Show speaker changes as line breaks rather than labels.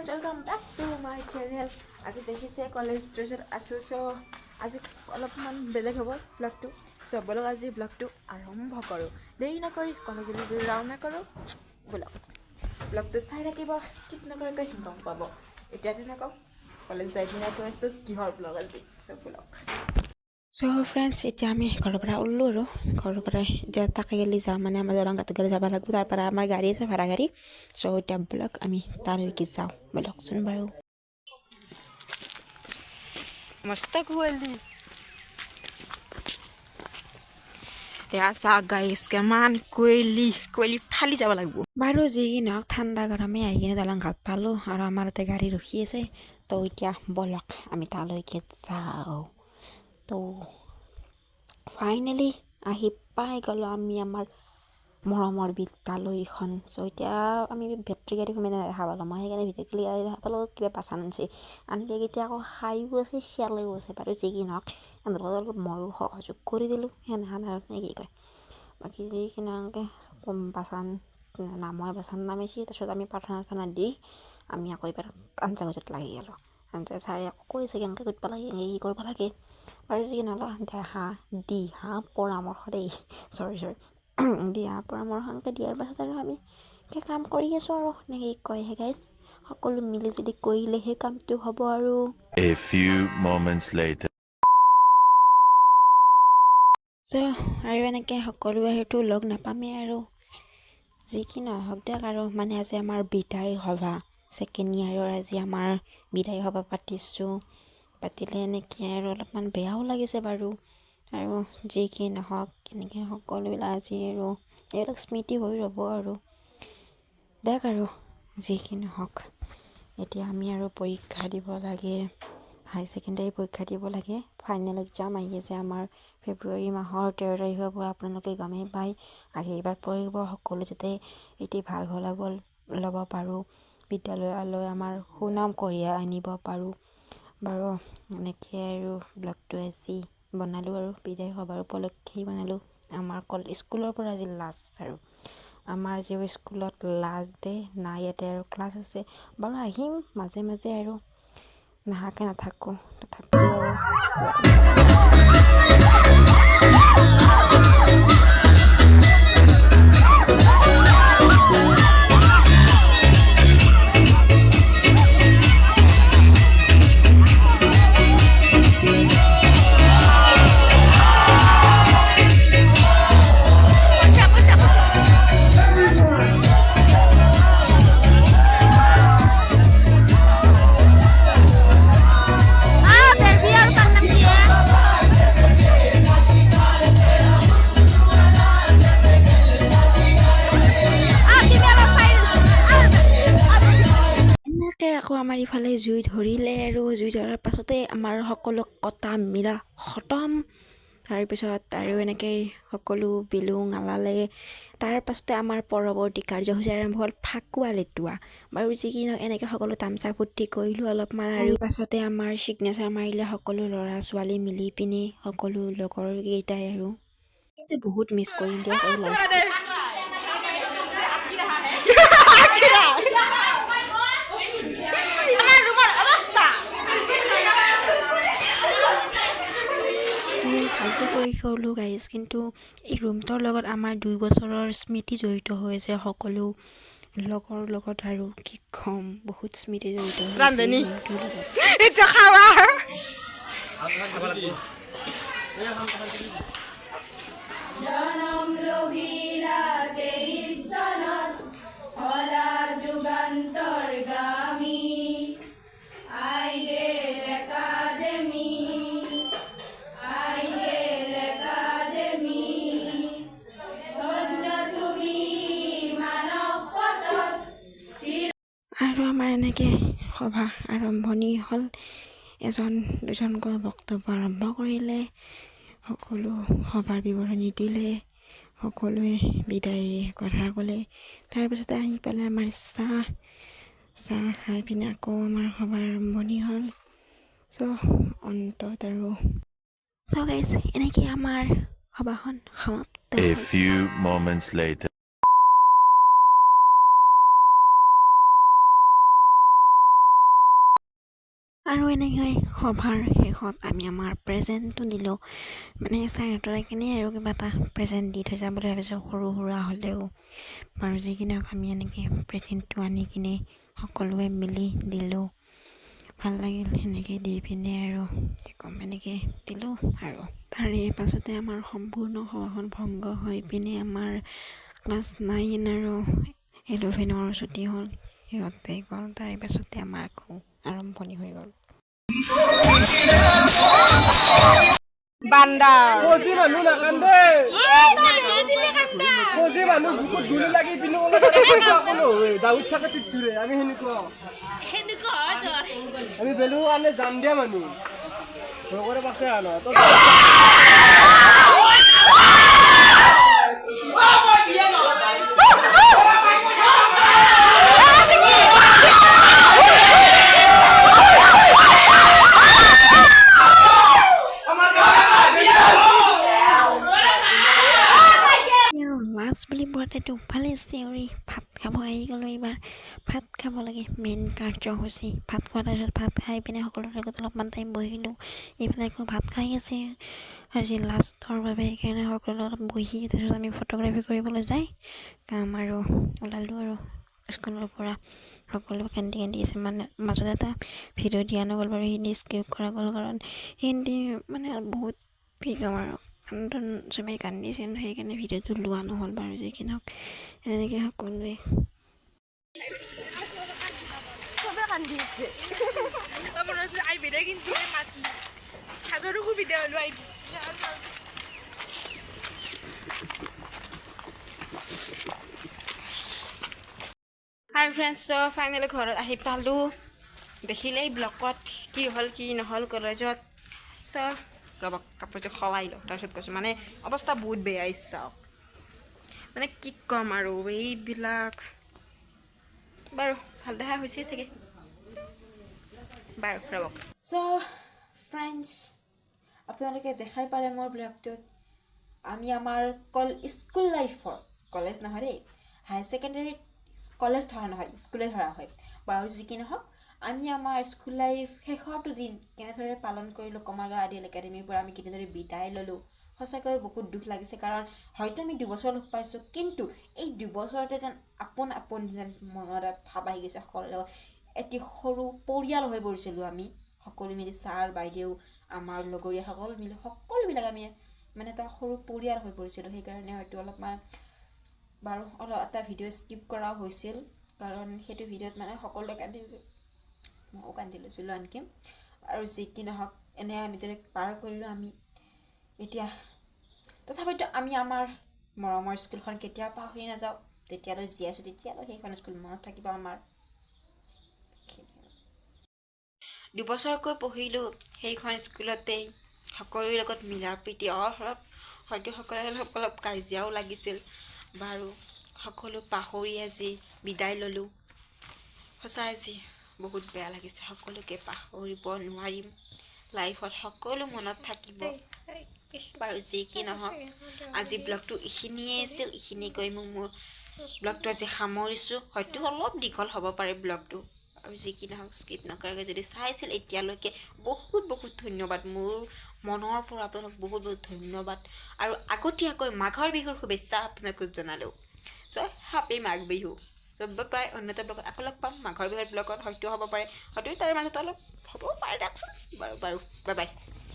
friends, welcome back to my channel. আজি দেখিছে college ড্ৰেছত আছোঁ চ' আজি অলপমান বেলেগ হ'ব ব্লগটো চ' বলক আজি ব্লগটো আৰম্ভ কৰোঁ দেৰি নকৰি কলেজলৈ ৰাওনা কৰোঁ বলক ব্লগটো চাই থাকিব স্কিপ নকৰাকৈ গম পাব এতিয়াতে নকওঁ কলেজ যাই পিনে কৈ আছোঁ কিহৰ ব্লগ আজি চ' বলক চ' ফ্ৰেণ্ডছ এতিয়া আমি ঘৰৰ পৰা ওলোঁ আৰু ঘৰৰ পৰা এতিয়া তাকে গেলি যাওঁ মানে আমাৰ দৰংগাটো গেলি যাব লাগিব তাৰ পৰা আমাৰ গাড়ী আছে ভাড়া গাড়ী চ' এতিয়া ব্লগ আমি তালৈকে যাওঁ বলকচোন বাৰু মস্ত কুঁৱলী এয়া চাওক গাইছ কিমান কুঁৱলী ফালি যাব লাগিব বাৰু যি কি নহওক ঠাণ্ডা গৰমে আহি কিনে দলং ঘাট পালোঁ আৰু আমাৰ ইয়াতে গাড়ী ৰখি আছে তো এতিয়া বলক আমি তালৈকে যাওঁ তো ফাইনেলি আহি পাই গ'লোঁ আমি আমাৰ মৰমৰ বিদ্যালয়খন চ' এতিয়া আমি বেটেৰী গাড়ী সোমাই দেখা পালোঁ মই সেইকাৰণে বেটেৰী গাড়ী দেখা পালোঁ কিবা বাচান আনিছে আনকি এতিয়া আকৌ খাইও আছে চিয়ালেও আছে বাৰু যি কি নহওক সিহঁতৰ অলপ ময়ো সহযোগ কৰি দিলোঁ সেনেহান আৰু নে কি কয় বাকী যি কি নহওক বাচান মই বাচান নামিছে তাৰপিছত আমি প্ৰাৰ্থনা দি আমি আকৌ এবাৰ আঞ্জা গছত লাগি গ'লোঁ আঞ্জা ছাৰে আকৌ কৈছে কেনেকৈ কৰিব লাগে কি কৰিব লাগে বাৰু যি নহ'লে দিহা পৰামৰ্শ দেই চৰি দিহা পৰামৰ্শ এনেকৈ দিয়াৰ পাছত আৰু আমি কাম কৰি আছোঁ আৰু এনেকৈ কয়হে গাইজ সকলো মিলি জুলি কৰিলেহে কামটো হ'ব আৰু
A few moments later.
চ' আৰু এনেকৈ সকলোৱে সেইটো লগ নাপামেই আৰু যি কি নহওক দিয়ক আৰু মানে আজি আমাৰ বিদায় সভা ছেকেণ্ড ইয়াৰৰ আজি আমাৰ বিদায় সভা পাতিছোঁ পাতিলে এনেকৈ আৰু অলপমান বেয়াও লাগিছে বাৰু আৰু যি কি নহওক এনেকৈ সকলোবিলাক আজি আৰু এইবিলাক স্মৃতি হৈ ৰ'ব আৰু দেখ আৰু যি কি নহওক এতিয়া আমি আৰু পৰীক্ষা দিব লাগে হাই ছেকেণ্ডেৰী পৰীক্ষা দিব লাগে ফাইনেল এক্সাম আহি আছে আমাৰ ফেব্ৰুৱাৰী মাহৰ 13 তাৰিখৰ পৰা আপোনালোকে গমেই পায় এইবাৰ পঢ়িব সকলো যাতে এটি ভাল ফলাফল ল'ব পাৰোঁ বিদ্যালয়লৈ আমাৰ সুনাম কঢ়িয়াই আনিব পাৰোঁ বাৰু এনেকৈ আৰু ব্লগটো আজি বনালোঁ আৰু বিদায় সভাৰ উপলক্ষেই বনালোঁ আমাৰ স্কুলৰ পৰা আজি লাষ্ট আৰু আমাৰ যি স্কুলত লাষ্ট ডে নাই ইয়াতে আৰু ক্লাছ আছে বাৰু আহিম মাজে মাজে আৰু নাহাকৈ নাথাকোঁ তথাপিও আৰু আকৌ আমাৰ ইফালে জুই ধৰিলে আৰু জুই ধৰাৰ পাছতে আমাৰ সকলো কটা মিলা খতম তাৰপিছত আৰু এনেকৈ সকলো বেলুন আলালে তাৰ পাছতে আমাৰ পৰৱৰ্তী কাৰ্যসূচী আৰম্ভ হ'ল ফাকুৱা লেতুৱা বাৰু যি কি নহওক এনেকৈ সকলো তামচা ফূৰ্তি কৰিলোঁ অলপমান আৰু পাছতে আমাৰ ছিগনেচাৰ মাৰিলে সকলো ল'ৰা ছোৱালী মিলি পিনে সকলো লগৰকেইটাই আৰু কিন্তু বহুত মিছ কৰিম দিয়ক এই লাইফটো ভালটো কৰি গ'লোঁ গাইজ কিন্তু এই ৰুমটোৰ লগত আমাৰ 2 বছৰৰ স্মৃতি জড়িত হৈ আছে সকলো লগৰ লগত আৰু কি ক'ম বহুত স্মৃতি জড়িত হৈ আছে এই ৰুমটোৰ আৰু আমাৰ এনেকৈ সভা আৰম্ভণি হ'ল এজন দুজনকৈ বক্তব্য আৰম্ভ কৰিলে সকলো সভাৰ বিৱৰণী দিলে সকলোৱে বিদায় কথা ক'লে তাৰপিছতে আহি পেলাই আমাৰ চাহ খাই পিনে আকৌ আমাৰ সভা আৰম্ভণি হ'ল চ' অন্তত আৰু গাইজ এনেকৈ আমাৰ সভাখন সমাপ্ত
A few moments later.
আৰু এনেকৈ সভাৰ শেষত আমি আমাৰ প্ৰেজেণ্টটো দিলোঁ মানে ছাৰহঁতৰে কিনে আৰু কিবা এটা প্ৰেজেণ্ট দি থৈ যাম বুলি ভাবিছোঁ সৰু সুৰা হ'লেও বাৰু যি কি নহওক আমি এনেকৈ প্ৰেজেণ্টটো আনি কিনে সকলোৱে মিলি দিলোঁ ভাল লাগিল সেনেকৈ দি পিনে আৰু কি ক'ম এনেকৈ দিলোঁ আৰু তাৰে পাছতে আমাৰ সম্পূৰ্ণ সভাখন ভংগ হৈ পিনে আমাৰ ক্লাছ 9 আৰু 11 ছুটি হ'ল সিহঁতে গ'ল তাৰে পাছতে আমাৰ আকৌ আৰম্ভণি হৈ গ'ল
বান্দাৰ কজি মানুহ নাকান্দে কজি মানুহ বুকুত গুলি লাগি পিনে দাউদ থাকে টিপচুৰে আমি সেনেকুৱা আমি বেলুৰ কাৰণে জান দিয়া মানুহ ভগৰে পাছে আনো
লাজ বুলি বৰতেতো ভালে চিঞৰি ভাত খাব আহি গ'লোঁ এইবাৰ ভাত খাব লাগে মেইন কাৰ্যসূচী ভাত খোৱাৰ তাৰপিছত ভাত খাই পিনে সকলোৰে লগত অলপমান টাইম বহিলোঁ এইফালে আকৌ ভাত খাই আছে আজি লাষ্টৰ বাবে সেইকাৰণে সকলো অলপ বহি তাৰপিছত আমি ফটোগ্ৰাফী কৰিবলৈ যাই কাম আৰু ওলালোঁ আৰু স্কুলৰ পৰা সকলো কান্দি আছে মানে মাজত এটা ভিডিঅ' দিয়া নগ'ল বাৰু হিন্দী স্কিপ কৰা গ'ল কাৰণ হিন্দী মানে বহুত কি ক'ম আৰু কান্দোন চবেই কান্দিছে সেইকাৰণে ভিডিঅ'টো লোৱা নহ'ল বাৰু যি কি নহওক এনেকৈ সকলোৱে
হাই ফ্ৰেণ্ডছ চ' ফাইনেলি ঘৰত আহি পালোঁ দেখিলেই ব্লকত কি হ'ল কি নহ'ল কলেজত চ' ৰ'বক কাপোৰযোৰ সলাই লওঁ তাৰপিছত কৈছোঁ মানে অৱস্থা বহুত বেয়া চাওক মানে কি ক'ম আৰু এইবিলাক বাৰু ভাল দেখা হৈছে চাগে বাৰু ৰ'বক চ' ফ্ৰেণ্ডছ আপোনালোকে দেখাই পালে মোৰ ব্লগটোত আমি আমাৰ স্কুল লাইফৰ কলেজ নহয় দেই হায়াৰ ছেকেণ্ডেৰীত কলেজ ধৰা নহয় স্কুলে ধৰা হয় বাৰু যি কি নহওক আমি আমাৰ স্কুল লাইফ শেষৰটো দিন কেনেদৰে পালন কৰিলোঁ কমাৰগাঁও আদিল একাডেমীৰ পৰা আমি কেনেদৰে বিদায় ল'লোঁ সঁচাকৈ বহুত দুখ লাগিছে কাৰণ হয়তো আমি দুবছৰ লগ পাইছোঁ কিন্তু এই দুবছৰতে যেন আপোন যেন মনত ভাৱ আহি গৈছে সকলোৰে লগত এটি সৰু পৰিয়াল হৈ পৰিছিলোঁ আমি সকলো মিলি ছাৰ বাইদেউ আমাৰ লগৰীয়াসকল মিলি সকলোবিলাক আমি মানে এটা সৰু পৰিয়াল হৈ পৰিছিলোঁ সেইকাৰণে হয়তো অলপমান বাৰু অলপ এটা ভিডিঅ' স্কিপ কৰা হৈছিল কাৰণ সেইটো ভিডিঅ'ত মানে সকলোৱে কান্দিছিল ময়ো কান্দি লৈছিলোঁ আনকি আৰু যি কি নহওক এনে আমি দৰে পাৰ কৰিলোঁ আমি এতিয়া তথাপিতো আমি আমাৰ মৰমৰ স্কুলখন কেতিয়াও পাহৰি নাযাওঁ তেতিয়ালৈ জীয়াই আছোঁ তেতিয়ালৈ সেইখন স্কুল মনত থাকিব আমাৰ দুবছৰকৈ পঢ়িলোঁ সেইখন স্কুলতেই সকলোৰে লগত মিলা প্ৰীতি অলপ হয়তো সকলোৰে অলপ কাজিয়াও লাগিছিল বাৰু সকলো পাহৰি আজি বিদায় ল'লোঁ সঁচাই আজি বহুত বেয়া লাগিছে সকলোকে পাহৰিব নোৱাৰিম লাইফত সকলো মনত থাকিব বাৰু যি কি নহওক আজি ব্লগটো এইখিনিয়ে আছিল এইখিনি কৈ মোৰ ব্লগটো আজি সামৰিছোঁ হয়তো অলপ দীঘল হ'ব পাৰে ব্লগটো আৰু যি কি নহওক স্কিপ নকৰাকৈ যদি চাইছিল এতিয়ালৈকে বহুত ধন্যবাদ মোৰ মনৰ পৰা আপোনাক বহুত ধন্যবাদ আৰু আগতীয়াকৈ মাঘৰ বিহুৰ শুভেচ্ছা আপোনাক জনালোঁ চ' হেপী মাঘ বিহু চ' বাই অন্য এটা ব্লগত আকৌ লগ পাম মাঘৰ বিহুৰ ব্লগত হয়তো হ'ব পাৰে হয়তো তাৰে মাজত অলপ হ'বও পাৰে দিয়কচোন বাৰু বাই বাই